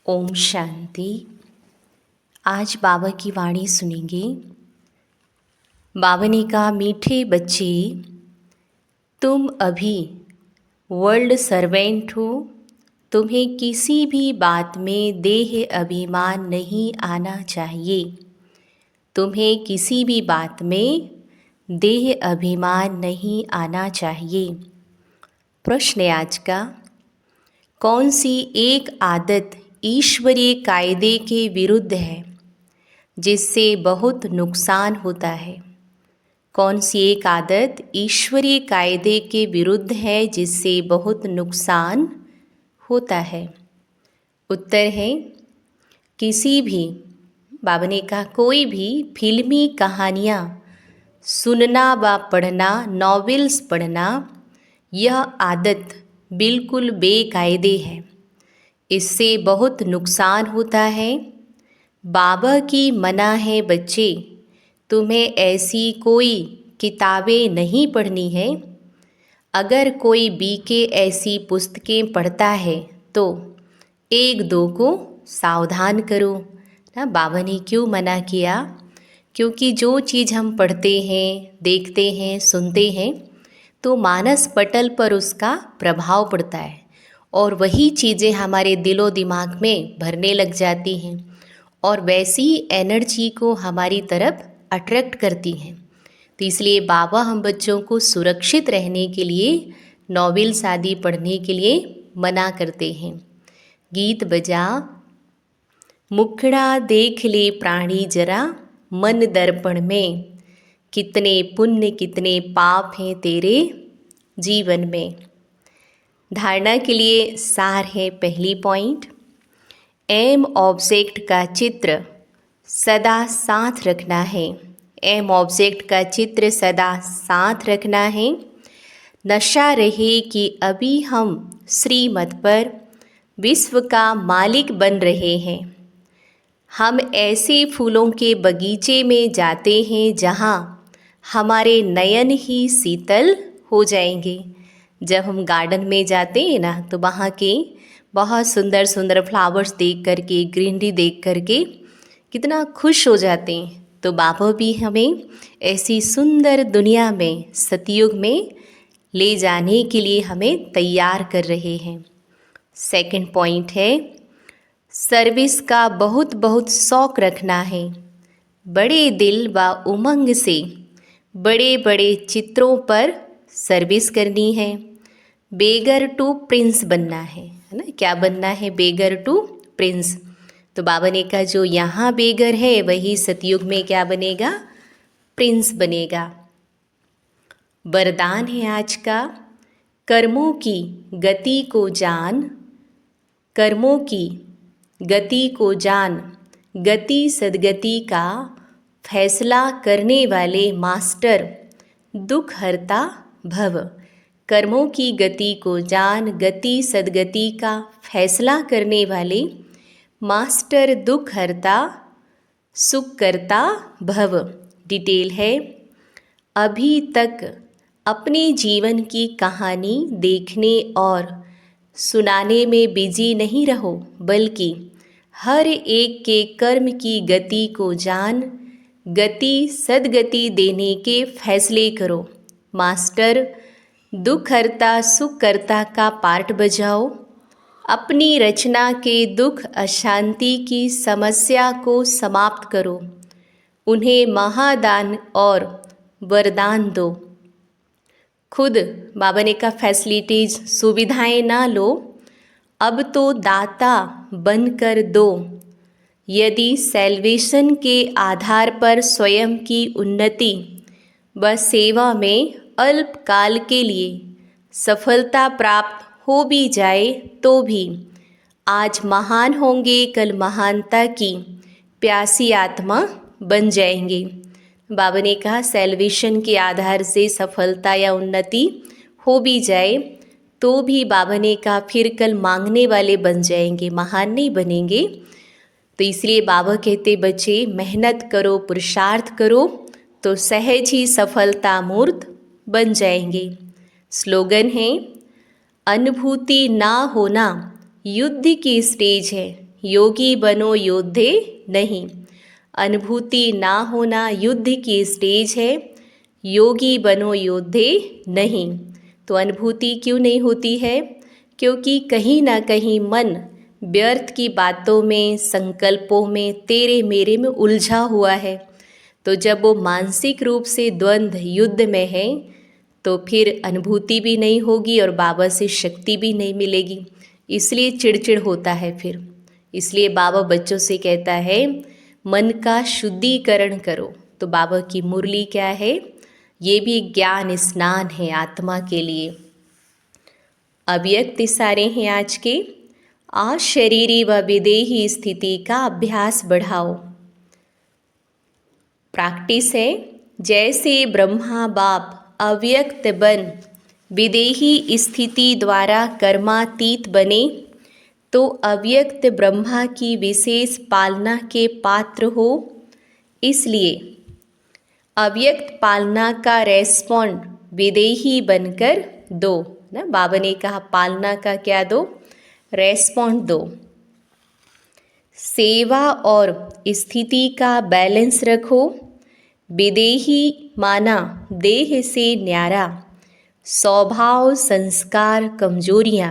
ओम शांति। आज बाबा की वाणी सुनेंगे। बाबा ने कहा, मीठे बच्चे, तुम अभी वर्ल्ड सर्वेंट हो। तुम्हें किसी भी बात में देह अभिमान नहीं आना चाहिए। तुम्हें किसी भी बात में देह अभिमान नहीं आना चाहिए। प्रश्न है आज का, कौन सी एक आदत ईश्वरीय कायदे के विरुद्ध है जिससे बहुत नुकसान होता है? कौन सी एक आदत ईश्वरीय कायदे के विरुद्ध है जिससे बहुत नुकसान होता है? उत्तर है किसी भी, बाबा ने कहा, कोई भी फिल्मी कहानियाँ सुनना व पढ़ना, नॉवेल्स पढ़ना, यह आदत बिल्कुल बेकायदे है। इससे बहुत नुकसान होता है। बाबा की मना है, बच्चे, तुम्हें ऐसी कोई किताबें नहीं पढ़नी है। अगर कोई बीके ऐसी पुस्तकें पढ़ता है तो एक दो को सावधान करो ना। बाबा ने क्यों मना किया? क्योंकि जो चीज़ हम पढ़ते हैं, देखते हैं, सुनते हैं तो मानस पटल पर उसका प्रभाव पड़ता है और वही चीज़ें हमारे दिलो दिमाग में भरने लग जाती हैं और वैसी एनर्जी को हमारी तरफ अट्रैक्ट करती हैं। तो इसलिए बाबा हम बच्चों को सुरक्षित रहने के लिए नॉवेल्स आदि पढ़ने के लिए मना करते हैं। गीत बजा, मुखड़ा देख ले प्राणी जरा, मन दर्पण में, कितने पुण्य कितने पाप हैं तेरे जीवन में। धारणा के लिए सार है। पहली पॉइंट, एम ऑब्जेक्ट का चित्र सदा साथ रखना है। एम ऑब्जेक्ट का चित्र सदा साथ रखना है। नशा रहे कि अभी हम श्रीमत पर विश्व का मालिक बन रहे हैं। हम ऐसे फूलों के बगीचे में जाते हैं जहाँ हमारे नयन ही शीतल हो जाएंगे। जब हम गार्डन में जाते हैं ना तो वहाँ के बहुत सुंदर सुंदर फ्लावर्स देख करके, ग्रीनरी देख करके कितना खुश हो जाते हैं। तो बाबा भी हमें ऐसी सुंदर दुनिया में, सतयुग में ले जाने के लिए हमें तैयार कर रहे हैं। सेकंड पॉइंट है, सर्विस का बहुत बहुत शौक़ रखना है। बड़े दिल व उमंग से बड़े बड़े चित्रों पर सर्विस करनी है। बेगर टू प्रिंस बनना है ना। क्या बनना है? बेगर टू प्रिंस। तो बाबा ने कहा, जो यहाँ बेगर है वही सतयुग में क्या बनेगा? प्रिंस बनेगा। वरदान है आज का, कर्मों की गति को जान, कर्मों की गति को जान, गति सदगति का फैसला करने वाले मास्टर दुख हरता भव। कर्मों की गति को जान, गति सदगति का फैसला करने वाले मास्टर दुख हरता सुख करता भव। डिटेल है, अभी तक अपने जीवन की कहानी देखने और सुनाने में बिजी नहीं रहो, बल्कि हर एक के कर्म की गति को जान, गति सदगति देने के फैसले करो। मास्टर दुखहर्ता सुखकर्ता का पार्ट बजाओ। अपनी रचना के दुख अशांति की समस्या को समाप्त करो। उन्हें महादान और वरदान दो। खुद बाबा ने कहा, फैसिलिटीज़ सुविधाएं ना लो, अब तो दाता बनकर दो। यदि सैल्वेशन के आधार पर स्वयं की उन्नति व सेवा में अल्पकाल के लिए सफलता प्राप्त हो भी जाए तो भी आज महान होंगे, कल महानता की प्यासी आत्मा बन जाएंगे। बाबा ने कहा, सैल्वेशन के आधार से सफलता या उन्नति हो भी जाए तो भी बाबा ने कहा फिर कल मांगने वाले बन जाएंगे, महान नहीं बनेंगे। तो इसलिए बाबा कहते, बच्चे मेहनत करो, पुरुषार्थ करो तो सहज ही सफलता मूर्त बन जाएंगे। स्लोगन है, अनुभूति ना होना युद्ध की स्टेज है, योगी बनो योद्धे नहीं। अनुभूति ना होना युद्ध की स्टेज है, योगी बनो योद्धे नहीं। तो अनुभूति क्यों नहीं होती है? क्योंकि कहीं ना कहीं मन व्यर्थ की बातों में, संकल्पों में, तेरे मेरे में उलझा हुआ है। तो जब वो मानसिक रूप से द्वंद्व युद्ध में है तो फिर अनुभूति भी नहीं होगी और बाबा से शक्ति भी नहीं मिलेगी, इसलिए चिड़चिड़ होता है फिर। इसलिए बाबा बच्चों से कहता है मन का शुद्धिकरण करो। तो बाबा की मुरली क्या है? ये भी ज्ञान स्नान है आत्मा के लिए। अव्यक्त इशारे हैं आज के। अशरीरी व विदेही स्थिति का अभ्यास बढ़ाओ। प्रैक्टिस है, जैसे ब्रह्मा बाप अव्यक्त बन विदेही स्थिति द्वारा कर्मातीत बने, तो अव्यक्त ब्रह्मा की विशेष पालना के पात्र हो। इसलिए अव्यक्त पालना का रेस्पॉन्ड विदेही बनकर दो ना। बाबा ने कहा पालना का क्या दो? रेस्पॉन्ड दो। सेवा और स्थिति का बैलेंस रखो। विदेही माना देह से न्यारा, स्वभाव संस्कार कमजोरियाँ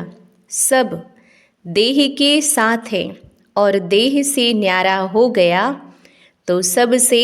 सब देह के साथ है और देह से न्यारा हो गया तो सबसे